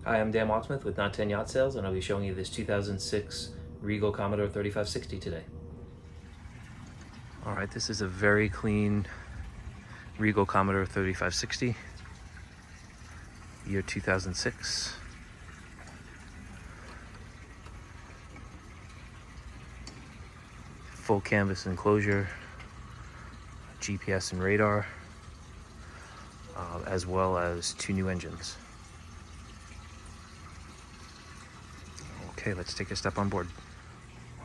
Hi, I'm Dan Walksmith with Not 10 Yacht Sales, and I'll be showing you this 2006 Regal Commodore 3560 today. All right, this is a very clean Regal Commodore 3560, year 2006. Full canvas enclosure, GPS and radar, as well as 2 new engines. Okay, let's take a step on board.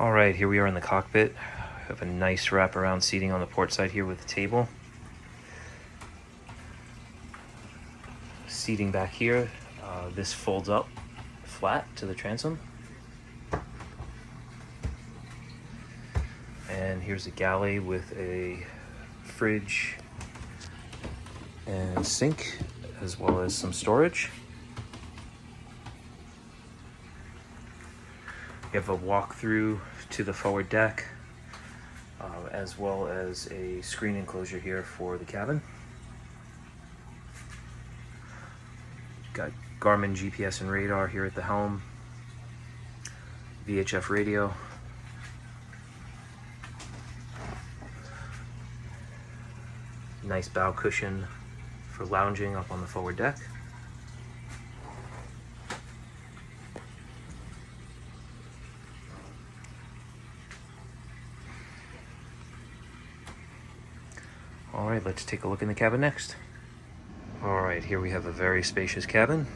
All right, here we are in the cockpit. We have a nice wraparound seating on the port side here with a table. Seating back here, this folds up flat to the transom. And here's a galley with a fridge and sink, as well as some storage. You have a walk-through to the forward deck, as well as a screen enclosure here for the cabin. Got Garmin GPS and radar here at the helm, VHF radio, nice bow cushion for lounging up on the forward deck. All right, let's take a look in the cabin next. All right, here we have a very spacious cabin.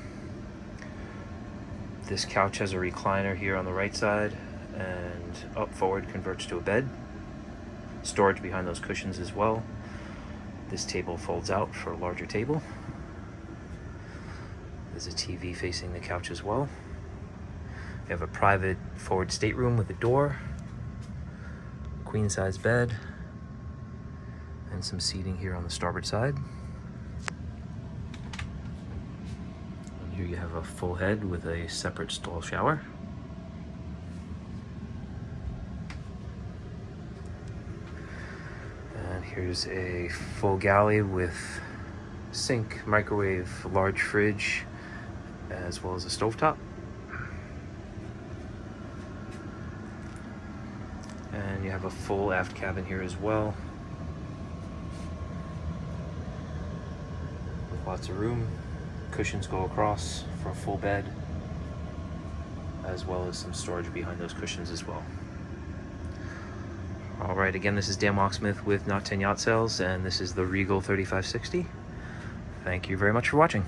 This couch has a recliner here on the right side, and up forward converts to a bed. Storage behind those cushions as well. This table folds out for a larger table. There's a TV facing the couch as well. We have a private forward stateroom with a door, queen size bed, and some seating here on the starboard side. And here you have a full head with a separate stall shower. And here's a full galley with sink, microwave, large fridge, as well as a stovetop. And you have a full aft cabin here as well, with lots of room. Cushions go across for a full bed, as well as some storage behind those cushions as well. All right, again, this is Dan Walksmith with Not 10 Yacht Sales, and this is the Regal 3560. Thank you very much for watching.